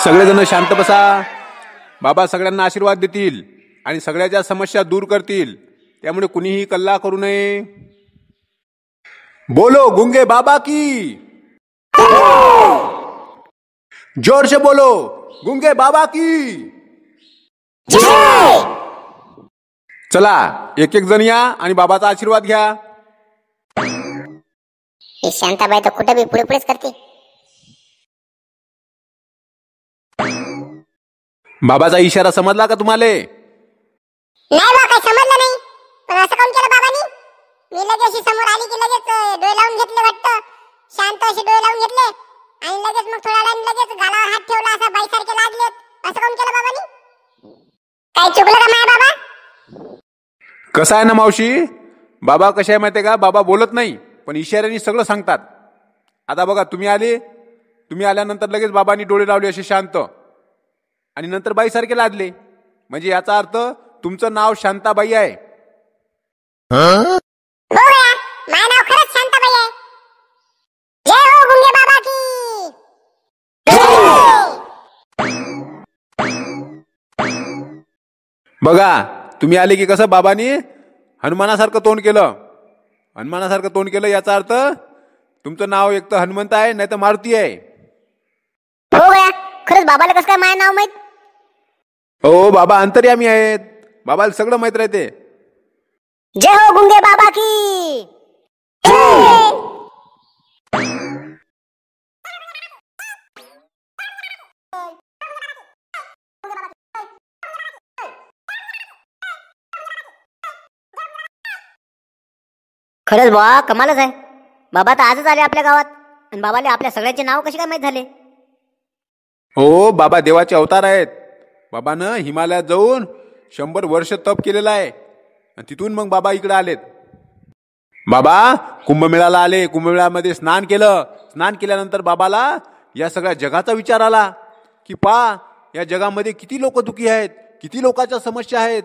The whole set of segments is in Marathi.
सगळेजण शांत बसा. बाबा सगळ्यांना आशीर्वाद देतील आणि सगळ्याच्या समस्या दूर करतील. त्यामुळे कुणीही कल्ला करू नये. बोलो गुंगे बाबा की. जोर से बोलो गुंगे बाबा की. चला एक एक जण या आणि बाबाचा आशीर्वाद घ्या. शांताबाई तर कुठे बी पुढे पुढेच करते. बाबाचा इशारा समजला का तुम्हाला? नाही बा, काही समजलं नाही. पण असं काऊन केलं बाबांनी? मी लगेच समोर आली की लगेच डोळे लावून घेतले वाटतं. शांत असे डोळे लावून घेतले आणि लगेच मग थोडा वेळ लगेच गालावर हात ठेवला, असा बाईसारखे लागलेत. असं काऊन केलं बाबांनी? काही चुकलं का माय बाबा? कसं आहे ना मावशी, बाबा कशा आहे माहिती आहे का, बाबा बोलत नाही पण इशाऱ्याने सगळं सांगतात. आता बघा तुम्ही आल्यानंतर लगेच बाबांनी डोळे लावले असे शांत आणि नंतर बाईसारखे लादले. म्हणजे याचा अर्थ तुमचं नाव शांताबाई आहे. हो गया, माझं नाव खरंच शांताबाई आहे. जय हो गुंगे बाबा की. बघा तुम्ही आले की कसं बाबांनी हनुमानासारखं तोंड केलं. याचा अर्थ तुमचं नाव एक तर हनुमंत आहे नाही तर मारुती आहे. हो गया, खरंच बाबाला कसं काय माझं नाव माहित? हो, बाबा अंतर्यामी आहेत. बाबाला सगळं माहित राहते. जय हो गुंगे बाबा की. खरंच बा, कमालच आहे. बाबा तर आजच आले आपल्या गावात आणि बाबाला आपल्या सगळ्यांचे नाव कसे काय माहित झाले? हो, बाबा देवाचे अवतार आहेत. बाबानं हिमालयात जाऊन 100 वर्ष तप केलेलं आहे आणि तिथून मग बाबा इकडे आलेत. बाबा कुंभमेळ्याला आले. कुंभमेळ्यामध्ये स्नान केलं. स्नान केल्यानंतर बाबाला या सगळ्या जगाचा विचार आला की पहा या जगामध्ये किती लोक दुखी आहेत, किती लोकांच्या समस्या आहेत.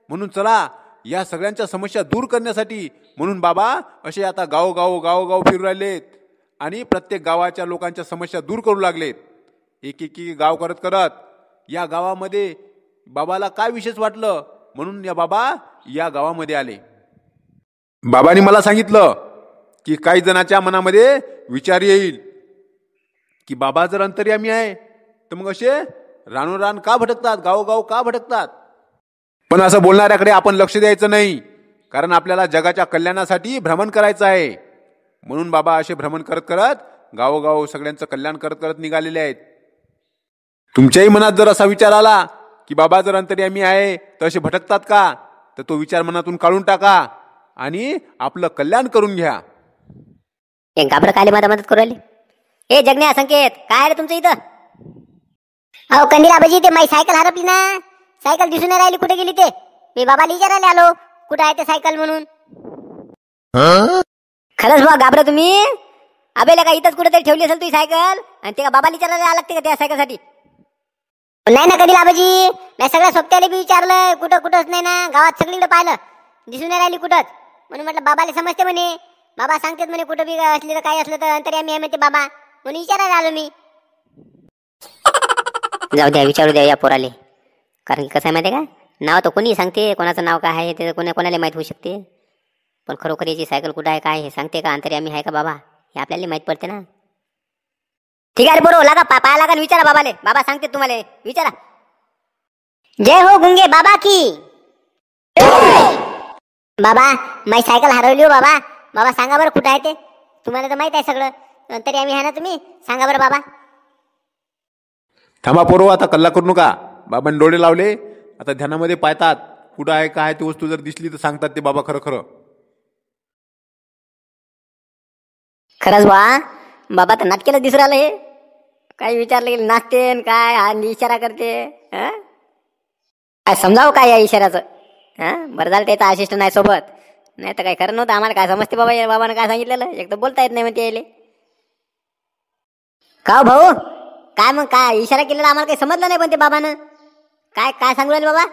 म्हणून चला या सगळ्यांच्या समस्या दूर करण्यासाठी म्हणून बाबा असे आता गावोगाव फिरू राहिलेत आणि प्रत्येक गावाच्या लोकांच्या समस्या दूर करू लागलेत. एक गाव करत या गावामध्ये बाबाला काय विशेष वाटलं म्हणून बाबा या गावामध्ये आले. बाबांनी मला सांगितलं की काही जणांच्या मनामध्ये विचार येईल की बाबा जर अंतर्यामी आहे तर मग असे रानोरान का भटकतात, गावोगाव का भटकतात. पण असं बोलणाऱ्याकडे आपण लक्ष द्यायचं नाही, कारण आपल्याला जगाच्या कल्याणासाठी भ्रमण करायचं आहे. म्हणून बाबा असे भ्रमण करत गावोगाव सगळ्यांचं कल्याण करत निघालेले आहेत. तुमच्याही मनात जर असा विचार आला की बाबा जर अंतर्यामी आहे तर असे भटकतात का, तर तो विचार मनातून काढून टाका आणि आपलं कल्याण करून घ्या. एक घाबरं काले माझा मदत करू राहिली. ए जगन्या संकेत, काय रे तुमचं इथं? अहो कंदील आबाजी, ते माझी सायकल हरपली ना. सायकल दिसून नाही राहिली, कुठे गेली ते? मी बाबाला विचारायला आलो कुठे आहे ते सायकल म्हणून. खरंच बा घाबरं तुम्ही? अबेला का इथंच कुठेतरी ठेवली असेल तुझी सायकल आणि ते का बाबाला विचारायला आला लागते का त्या सायकलसाठी? नाही ना कंदील आबाजी, मी सगळ्या सोबत्याला बी विचारलं, कुठंच नाही ना. गावात सगळीकडे पाहिलं, दिसून नाही राहिली कुठंच. म्हणून म्हटलं बाबाला समजते म्हणे, बाबा सांगतात म्हणे कुठं बी असले तर काही असलं तर अंतर्यामी आहे म्हणते बाबा, म्हणून विचारायला आलो मी. जाऊ द्या, विचारू द्या या पोराले. कारण कसं आहे माहिती आहे का, नाव तर कोणी सांगते, कोणाचं नाव काय आहे ते कोणाला माहीत होऊ शकते. पण खरोखर याची सायकल कुठं आहे काय हे सांगते का, अंतर्यामी आहे का बाबा, हे आपल्याला माहीत पडते ना. ठीक आहे रे बरोबर, लागा पाया लागा विचारा बाबाले. बाबा सांगते तुम्हाला, विचारा. जय हो गुंगे बाबा की. बाबा माझी सायकल हरवली हो बाबा. बाबा सांगा बरं कुठं आहे ते? तुम्हाला तर माहित आहे सगळं, अंतर्यामी आहे ना तुम्ही, सांगा बरं बाबा. थांबा पोरो, आता कल्ला करू नका. बाबांनी डोळे लावले, आता ध्यानामध्ये पाहतात कुठं आहे काय ती वस्तू. जर दिसली तर सांगतात ते बाबा खरं. खरंच बाबा तर नाटकेलं दिसू राहिलं. हे काही विचारलं की नाचते काय इशारा करते. काय समजावं काय या इशाऱ्याचं? बरं झालं त्याचा असिस्टंट नाही सोबत, नाही तर काय खरं नव्हतं. आम्हाला काय समजते बाबा, या बाबानं काय सांगितलेलं एक तर बोलता येत नाही म्हणते यायले. का भाऊ, काय मग काय इशारा केलेला आम्हाला काही समजलं नाही. पण ते बाबानं काय सांगू राहिले बाबा?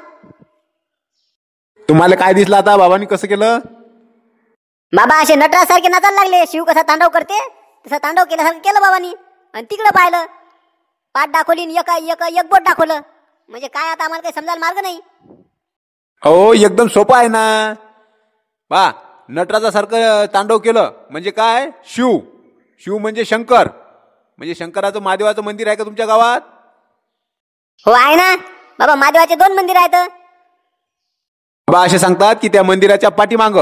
तुम्हाला काय दिसलं आता बाबांनी कसं केलं? बाबा असे नटरासारखे नाचायला लागले. शिव कसा तांडव करते तसा तांडव केल्यासारखं केलं बाबांनी आणि तिकडं पाहिलं. पाठ दाखवली आणि एक बोट दाखवलं. म्हणजे काय आता आम्हाला काही समजायला मार्ग नाही. हो एकदम सोपं आहे ना. बा नटराजा सारखं तांडव केलं म्हणजे काय? शिव म्हणजे शंकर. म्हणजे शंकराचं महादेवाचं मंदिर आहे का तुमच्या गावात? हो आहे ना बाबा, महादेवाचे 2 मंदिर आहेत. बाबा असे सांगतात की त्या मंदिराच्या पाठीमाग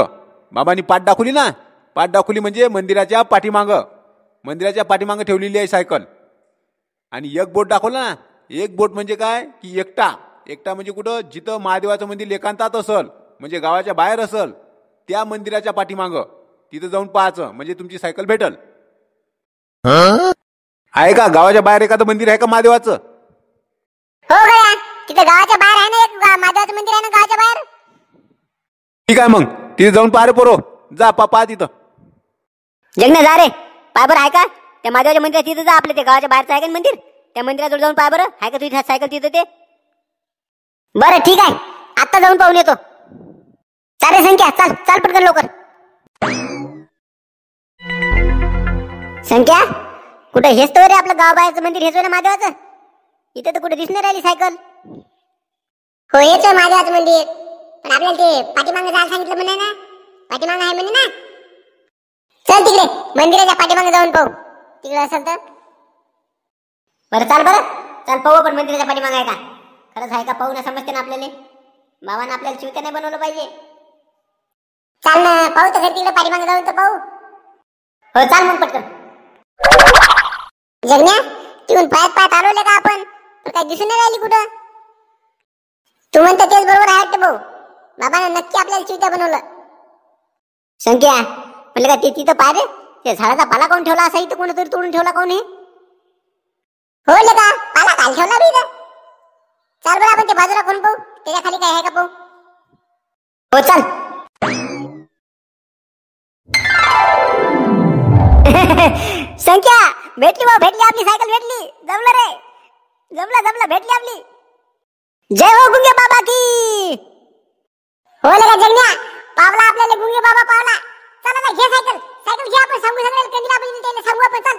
बाबांनी पाठ दाखवली ना. पाठ दाखवली म्हणजे मंदिराच्या पाठीमाग ठेवलेली आहे सायकल. आणि एक बोट दाखवलं ना. एक बोट म्हणजे काय की एकटा म्हणजे कुठं? जिथं महादेवाचं मंदिर एकांतात असल, म्हणजे गावाच्या बाहेर असल, त्या मंदिराच्या पाठीमाग तिथं जाऊन पाहायचं म्हणजे तुमची सायकल भेटल. आहे का गावाच्या बाहेर एखादं मंदिर आहे का महादेवाचं? हो गया, तिथं गावाच्या बाहेर आहे ना एक महादेवाचं मंदिर आहे ना गावाच्या बाहेर. ठीक आहे मग तिथे जाऊन पाहा रे पोरो. जा पहा तिथं. जगना जा रे, पाय बरं आहे का त्या महादेवाच्या मंदिरात. तिथं जा, आपल्या ते गावाच्या बाहेरचं आहे का मंदिर, त्या मंदिराजवळ जाऊन पाय बरं आहे का तुझी सायकल तिथं ते. बरं ठीक आहे, आता जाऊन पाहून येतो. चालेल संख्या, चाल पटकन लवकर. संख्या कुठं? हेच तर रे आपलं गावाबाहेरचं मंदिर, हेच ना महादेवाचं. इथे तर कुठे दिसणार राहिली सायकल. हो हेच आहे महादेवाचं मंदिर, पण आपल्याला ते पाठीमागे जायला सांगितलं म्हणे ना. पाठीमागे आहे म्हणे ना. चल तिकडे मंदिराच्या पाठीमागे जाऊन पाहू, तिकडे असेल तर. बरं चल पाहू आपण मंदिराच्या पाठीमागे आहे का. खरंच आहे का पाहू ना, समजते ना आपल्याला. बाबांना आपल्याला चिवत्या नाही बनवलं पाहिजे. चाल ना पाहू तर तिकडे पाठीमागे जाऊन तर पाहू. हो चाल मग पटकन. जगण्या तिकडून पायात आलोले का आपण, पण काही दिसून नाही राहिली कुठं. तू म्हणतो तेच बरोबर आहे वाटतं भाऊ. बाबांना नक्की आपल्याला चिवत्या बनवलं. संख्या म्हणलं का ते तिथं पाय रे, ते झाडाचा पाला कोण ठेवला असा इथं, कोणतरी तोडून ठेवला कोण हे. हो का पाला काल ठेवला बी. चाल बरं आपण ते बाजूला कोण पाहू, त्याच्या खाली काय आहे का पाहू. हो चाल. संख्या भेटली आपली सायकल भेटली. जमलं रे, जमला भेटली आपली. जय हो गुंगे बाबा की. हो लगा जगण्या, पावला आपल्याला गुंगे बाबा पावला. चला ना घे सायकल घे, आपण सांगू सगळ्याला कंदीला आपण त्याला सांगू आपण. चल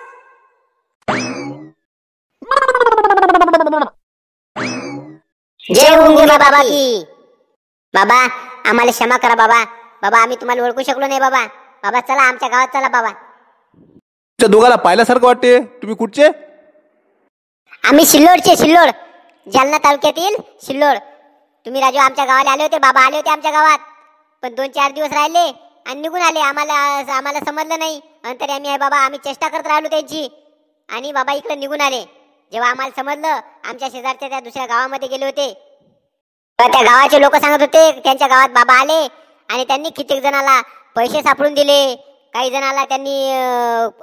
जय हो गुंगे बाबा की. बाबा आम्हाला क्षमा करा बाबा आम्ही तुम्हाला ओळखू शकलो नाही बाबा चला आमच्या गावात चला बाबा. तुमच्या दोघाला पाहिल्यासारखं वाटते. तुम्ही कुठचे? आम्ही सिल्लोड जालना तालुक्यातील सिल्लोड. तुम्ही राजू आमच्या गावाला आले होते, बाबा आले होते आमच्या गावात, पण 2-4 दिवस राहिले आणि निघून आले. आम्हाला समजलं नाही. नंतर आम्ही आहे बाबा, आम्ही चेष्टा करत राहिलो त्यांची, आणि बाबा इकडे निघून आले. जेव्हा आम्हाला समजलं, आमच्या शेजारच्या त्या दुसऱ्या गावामध्ये गेले होते. त्या गावाचे लोक सांगत होते त्यांच्या गावात बाबा आले आणि त्यांनी कित्येक जणाला पैसे सापडून दिले. काही जणाला त्यांनी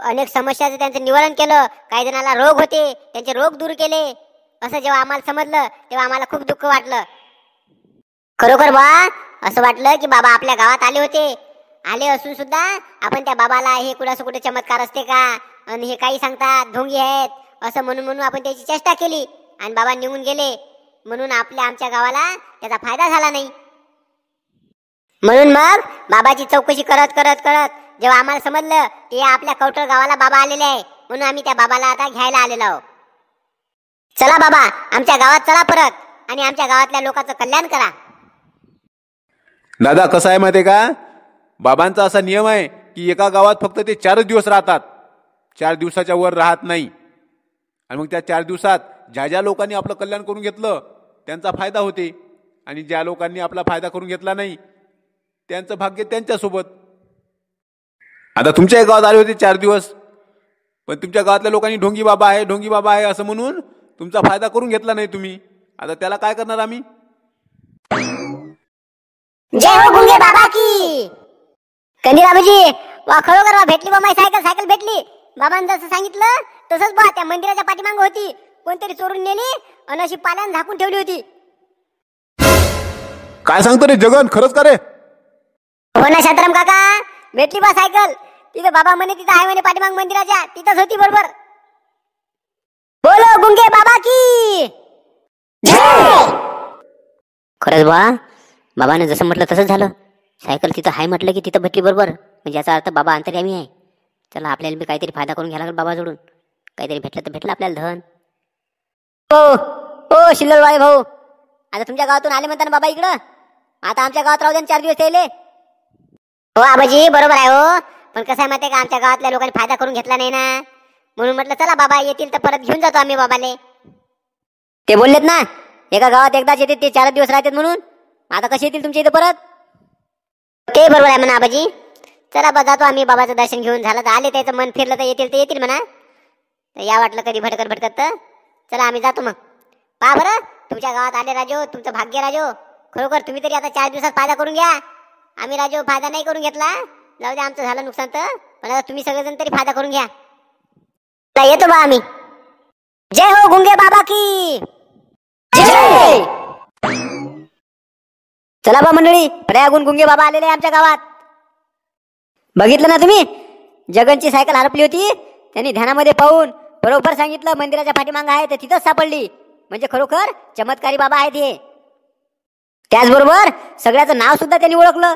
अनेक समस्याचं त्यांचं निवारण केलं. काही जणाला रोग होते, त्यांचे रोग दूर केले. असं जेव्हा आम्हाला समजलं तेव्हा आम्हाला खूप दुःख वाटलं. खरोखर असं वाटलं की बाबा आपल्या गावात आले होते. आले असून सुद्धा आपण त्या बाबाला हे कुठे चमत्कार असते का, आणि हे काही सांगतात ढोंगी आहेत असं म्हणून आपण त्याची चेष्टा केली आणि बाबा निघून गेले. म्हणून आमच्या गावाला त्याचा फायदा झाला नाही. म्हणून मग बाबाची चौकशी करत जेव्हा आम्हाला समजलं की आपल्या कवठळ गावाला बाबा आलेले आहे, म्हणून आम्ही त्या बाबाला आता घ्यायला आलेलो आहोत. चला बाबा आमच्या गावात चला परत, आणि आमच्या गावातल्या लोकांचं कल्याण करा. दादा कसं आहे माहिती आहे का, बाबांचा असा नियम आहे की एका गावात फक्त ते 4 दिवस राहतात. 4 दिवसाच्या वर राहत नाही. आणि मग त्या 4 दिवसात ज्या लोकांनी आपलं कल्याण करून घेतलं त्यांचा फायदा होते, आणि ज्या लोकांनी आपला फायदा करून घेतला नाही त्यांचं भाग्य त्यांच्यासोबत. आता तुमच्या गावात आले होते 4 दिवस, पण तुमच्या गावातल्या लोकांनी ढोंगी बाबा आहे असं म्हणून तुमचा फायदा करून घेतला नाही तुम्ही. आता त्याला काय करणार आम्ही. जय हो गुंगे बाबा की. कंदील बाबूजी खरोखर भेटली माझी सायकल भेटली. बाबांनी जसं सांगितलं तसंच त्या मंदिराच्या पाठीमागे होती. कोणतरी चोरून नेली आणि अशी पाल्यानं झाकून ठेवली होती. काय सांगतो रे जगन, खरंच का रे? हो ना शांताराम काका, भेटली सायकल. तिथे बाबा म्हणे तिथं आहे म्हणे पाठीमाग मंदिराच्या, तिथंच होती बरोबर. बोलो गुंगे बाबा की जय. खरंच बाबाने जसं म्हटलं तसंच झालं. सायकल तिथं आहे म्हटलं की तिथं भेटली बरोबर. म्हणजे याचा अर्थ बाबा अंतर्यामी आहे. चला आपल्याला बी काहीतरी फायदा करून घ्यायला लागेल बाबा जोडून. काहीतरी भेटलं तर भेटलं आपल्याला धन. हो शिल्लरवाळे भाऊ, आता तुमच्या गावातून आले म्हणता ना बाबा इकडं, आता आमच्या गावात राहू द्या 4 दिवस यायले. हो आबाजी बरोबर आहे हो, पण कसं आहे माहिती आहे का, आमच्या गावातल्या लोकांनी फायदा करून घेतला नाही ना, म्हणून म्हटलं चला बाबा येतील तर परत घेऊन जातो आम्ही बाबाले. ते बोललेत ना एका गावात एकदाच येते ते 4 दिवस राहतात म्हणून, आता कसे येतील तुमच्या इथं परत? ते बरोबर आहे म्हणा आबाजी. चला बा जातो आम्ही, बाबाचं दर्शन घेऊन झालं तर आले, त्याचं मन फिरलं तर येतील म्हणा. तर या वाटलं कधी भटकत तर चला आम्ही जातो मग. पहा बरं तुमच्या गावात आले राजो, तुमचं भाग्य राजो. खरोखर तुम्ही तरी आता 4 दिवसात फायदा करून घ्या. आम्ही राजो फायदा नाही करून घेतला, जाऊ द्या आमचं झालं नुकसान तर, पण आता तुम्ही सगळेजण तरी फायदा करून घ्या. येतो बा आम्ही. जय हो गुंगे बाबा की जय. चला बा मंडळी, प्रयागून गुंगे बाबा आलेले आमच्या गावात. बघितलं ना तुम्ही, जगनची सायकल हरपली होती, त्यांनी ध्यानामध्ये पाहून बरोबर सांगितलं मंदिराच्या पाठीमागं आहे, तर तिथंच सापडली. म्हणजे खरोखर चमत्कारी बाबा आहेत हे. त्याचबरोबर सगळ्याचं नाव सुद्धा त्यांनी ओळखलं.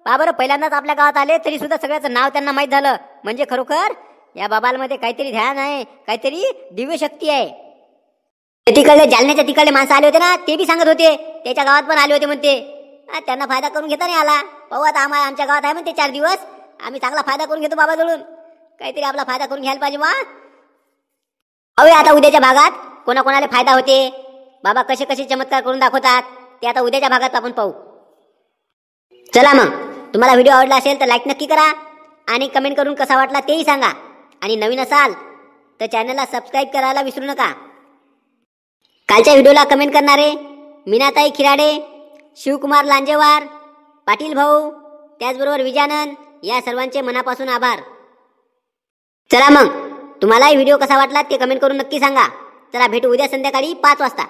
पहा बरं, पहिल्यांदाच आपल्या गावात आले तरी सुद्धा सगळ्याचं नाव त्यांना माहीत झालं. म्हणजे खरोखर या बाबांमध्ये काहीतरी ध्यान आहे, काहीतरी दिव्य शक्ती आहे. तिकडले जालन्याच्या तिकडले माणसं आले होते ना, ते बी सांगत होते त्याच्या गावात पण आले होते म्हणते. त्यांना फायदा करून घेता नाही आला. पाहू आता आमच्या गावात आहे म्हणते 4 दिवस, आम्ही चांगला फायदा करून घेतो बाबा जवळून. काहीतरी आपला फायदा करून घ्यायला पाहिजे वा. अवे आता उद्याच्या भागात कोणाकोणाला फायदा होते, बाबा कसे कसे चमत्कार करून दाखवतात, ते आता उद्याच्या भागात आपण पाहू. चला मग, तुम्हाला व्हिडिओ आवडला असेल तर लाईक नक्की करा आणि कमेंट करून कसा वाटला तेही सांगा. आणि नवीन असाल तर चॅनलला सबस्क्राईब करायला विसरू नका. कालच्या व्हिडिओला कमेंट करणारे मीनाताई खिराडे, शिवकुमार लांजेवार, पाटील भाऊ, त्याचबरोबर विजानंद, या सर्वांचे मनापासून आभार. चला मग, तुम्हालाही व्हिडिओ कसा वाटला ते कमेंट करून नक्की सांगा. चला भेटू उद्या संध्याकाळी 5 वाजता.